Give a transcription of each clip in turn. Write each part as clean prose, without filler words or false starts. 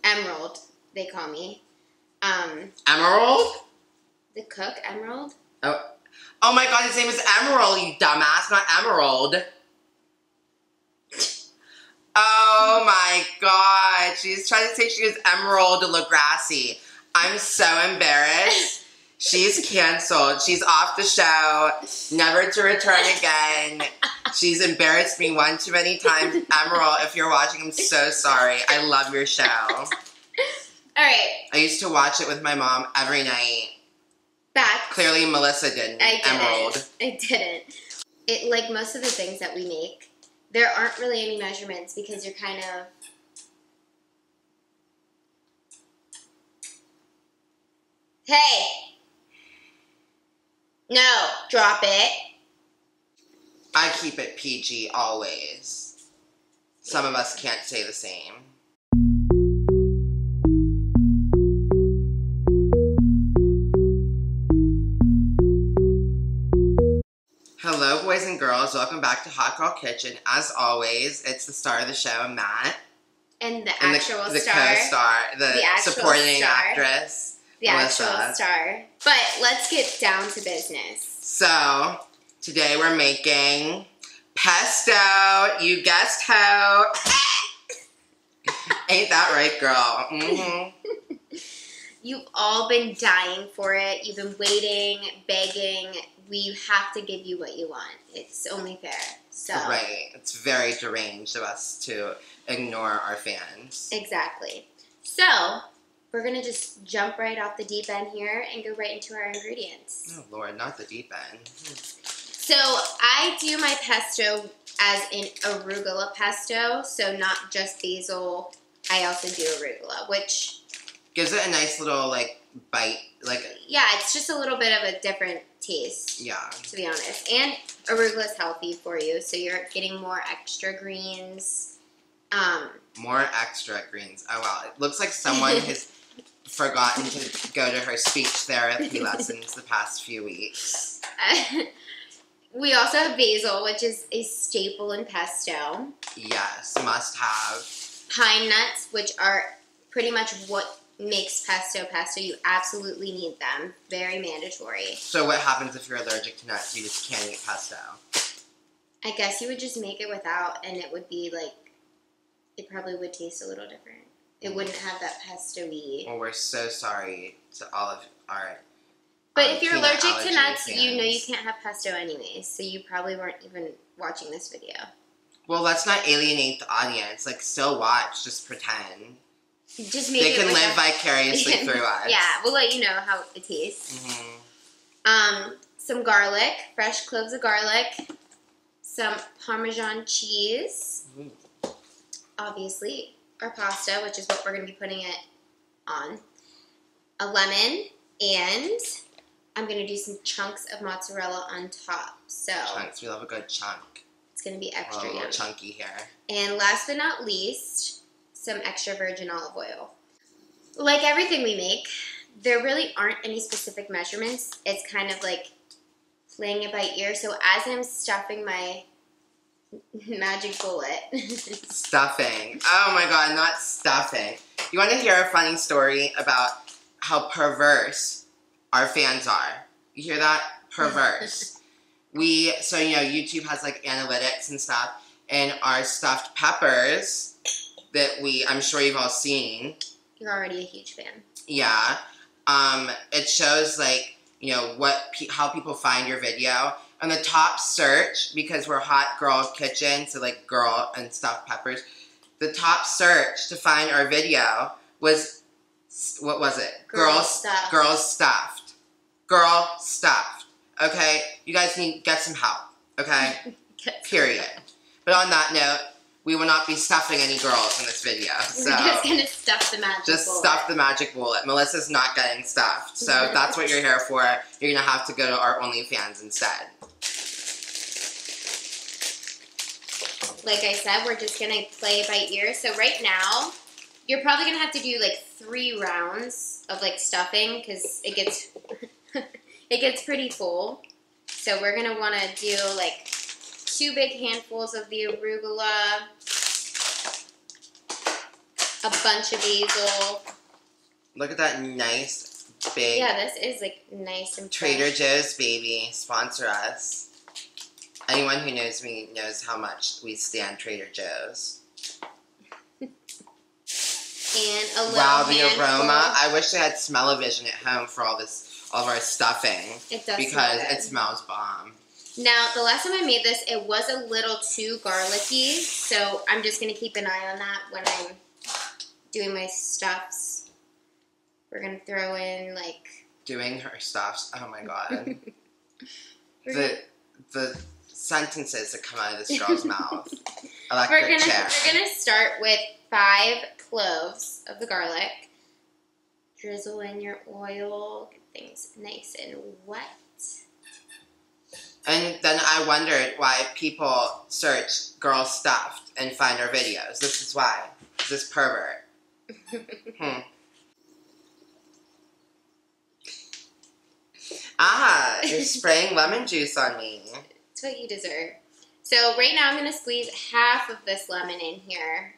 Emerald, they call me. Emerald? The cook, Emerald? Oh my god, his name is Emerald, you dumbass, not Emerald. Oh my god, she's trying to say she is Emerald Lagasse. I'm so embarrassed. She's canceled. She's off the show, never to return again. She's embarrassed me one too many times. Emerald, if you're watching, I'm so sorry. I love your show. Alright. I used to watch it with my mom every night. Back. Clearly Melissa didn't. Emerald. I didn't. Like most of the things that we make, there aren't really any measurements because you're kind of... Hey! No, drop it. I keep it PG always. Some of us can't say the same. Hello boys and girls, welcome back to Hot Girl Kitchen. As always, it's the star of the show, Matt. And the actual the star. co-star, the supporting actress, the Melissa. Actual star. But let's get down to business. So, today we're making pesto. You guessed how. Ain't that right, girl? Mm-hmm. You've all been dying for it. You've been waiting, begging. We have to give you what you want. It's only fair. So right. It's very deranged of us to ignore our fans. Exactly. So, we're going to just jump right off the deep end here and go right into our ingredients. Oh, Lord, not the deep end. So, I do my pesto as an arugula pesto, so not just basil. I also do arugula, which... gives it a nice little, like, bite. Yeah, it's just a little bit of a different taste. Yeah. To be honest. And arugula is healthy for you, so you're getting more extra greens. More extra greens. Oh, wow. It looks like someone has forgotten to go to her speech therapy lessons the past few weeks. We also have basil, which is a staple in pesto. Yes, must have. Pine nuts, which are pretty much what makes pesto pesto. You absolutely need them. Very mandatory. So what happens if you're allergic to nuts? You just can't eat pesto? I guess you would just make it without, and it would be like, it probably would taste a little different. It wouldn't have that pesto-y. Well, we're so sorry to all of our But if you're allergic to nuts, fans. you know you can't have pesto anyways, so you probably weren't even watching this video. Well, let's not alienate the audience. Like, still watch, just pretend. Just make they can live vicariously through us. Yeah, we'll let you know how it tastes. Mm-hmm. Some garlic, fresh cloves of garlic, some Parmesan cheese, obviously, our pasta, which is what we're going to be putting it on, a lemon, and I'm going to do some chunks of mozzarella on top. So chunks, we love a good chunk. It's going to be extra yummy. A little chunky here. And last but not least, some extra virgin olive oil. Like everything we make, there really aren't any specific measurements. It's kind of like playing it by ear. So as I'm stuffing my magic bullet. Stuffing. Oh my god, not stuffing. You want to hear a funny story about how perverse our fans are? You hear that? Perverse. So you know, YouTube has like analytics and stuff, and our stuffed peppers that I'm sure you've all seen. You're already a huge fan. Yeah. It shows like, you know, how people find your video. On the top search, because we're Hot Girl Kitchen, so like girl and stuffed peppers, the top search to find our video was, what was it? Girls stuffed. Girls stuffed. Girl stuffed. Okay? You guys need to get some help. Okay? Period. But on that note, we will not be stuffing any girls in this video. So we're just going to stuff the magic bullet. Just stuff the magic bullet. Melissa's not getting stuffed. So if that's what you're here for, you're going to have to go to our OnlyFans instead. Like I said, we're just going to play it by ear. So right now, you're probably going to have to do like 3 rounds of like stuffing because it gets it gets pretty full. So we're going to want to do like 2 big handfuls of the arugula. a bunch of basil. Look at that nice, big... Yeah, this is like nice and Trader fresh. Joe's, baby. Sponsor us. Anyone who knows me knows how much we stand Trader Joe's. And a little wow, the handful. aroma. I wish I had smell-o-vision at home for all of our stuffing. It does because smell good. It smells bomb. Now, the last time I made this, it was a little too garlicky, so I'm just going to keep an eye on that when I'm doing my stuffs. We're going to throw in, like... Doing her stuffs. Oh, my God. the sentences that come out of this girl's mouth. Electric chair. We're going to start with 5 cloves of the garlic. Drizzle in your oil. Get things nice and wet. And then I wondered why people search girl stuffed and find our videos. This is why. This pervert. Ah, you're spraying lemon juice on me. It's what you deserve. So right now I'm going to squeeze half of this lemon in here.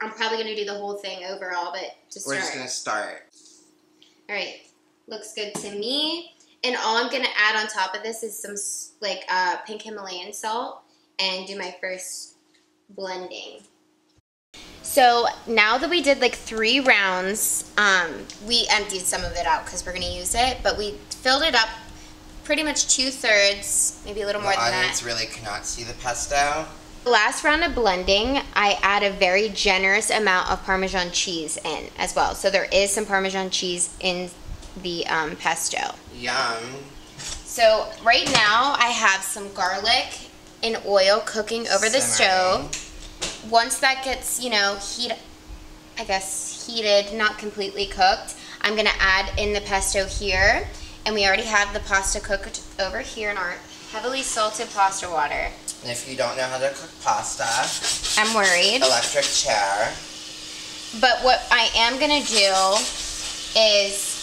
I'm probably going to do the whole thing overall, but to start. We're just going to start. All right. Looks good to me. And all I'm going to add on top of this is some like pink Himalayan salt and do my first blending. So now that we did like 3 rounds, we emptied some of it out because we're going to use it, but we filled it up pretty much 2/3, maybe a little more than that. The audience really cannot see the pesto. The last round of blending, I add a very generous amount of Parmesan cheese in as well. So there is some Parmesan cheese in the pesto. Yum. So right now I have some garlic and oil cooking over the stove. Once that gets, you know, heated, not completely cooked, I'm gonna add in the pesto here. And we already have the pasta cooked over here in our heavily salted pasta water. And if you don't know how to cook pasta, I'm worried. Electric chair. But what I am gonna do is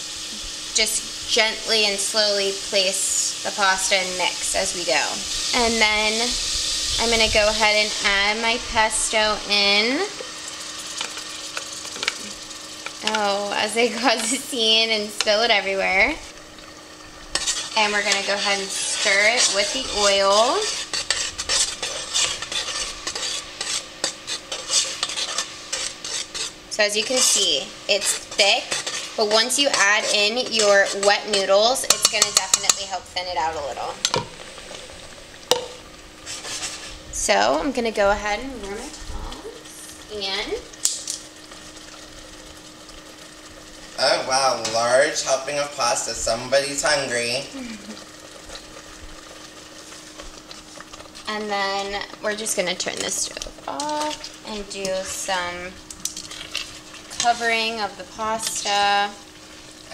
just gently and slowly place the pasta and mix as we go. And then I'm gonna go ahead and add my pesto in. Oh, as I cause a scene and spill it everywhere. And we're gonna go ahead and stir it with the oil. So as you can see, it's thick, but once you add in your wet noodles, it's gonna definitely help thin it out a little. So I'm gonna go ahead and warm my tongs and... Oh wow, large helping of pasta. Somebody's hungry. And then we're just gonna turn the stove off and do some covering of the pasta.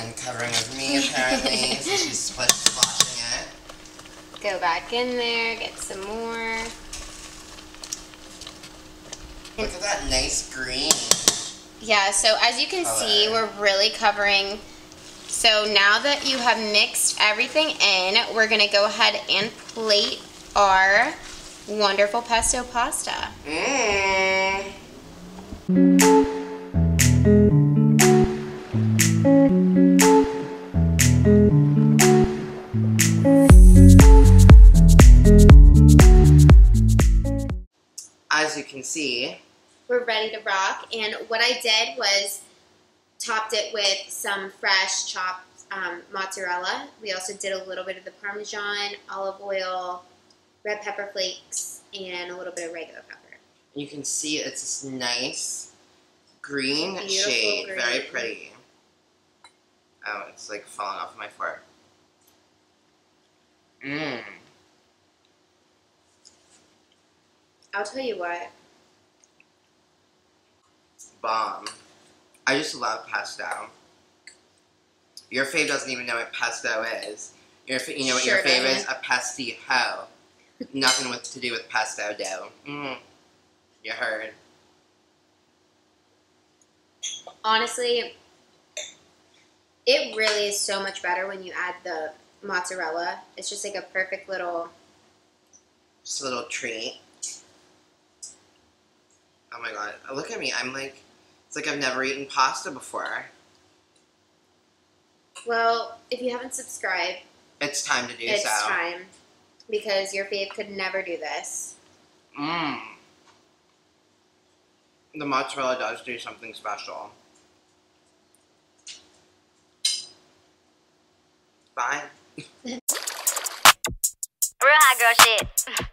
And covering of me, apparently, so she's splashing it. Go back in there, get some more. Look at that nice green. Yeah, so as you can see, we're really covering. So now that you have mixed everything in, we're gonna go ahead and plate our wonderful pesto pasta. As you can see, we're ready to rock, and what I did was topped it with some fresh chopped mozzarella. We also did a little bit of the Parmesan, olive oil, red pepper flakes, and a little bit of regular pepper. You can see it's this nice green Beautiful shade, green. very pretty. Oh, it's like falling off my fork. I'll tell you what. Bomb. I just love pesto. Your fave doesn't even know what pesto is. You know what your fave is? A pesty hoe. Nothing to do with pesto dough. You heard. Honestly, it really is so much better when you add the mozzarella. It's just like a perfect little... Just a little treat. Oh my god. Look at me. I'm like It's like I've never eaten pasta before. Well, if you haven't subscribed, It's time to do so. it's time. Because your fave could never do this. Mmm. The mozzarella does do something special. Fine. Real hot girl shit.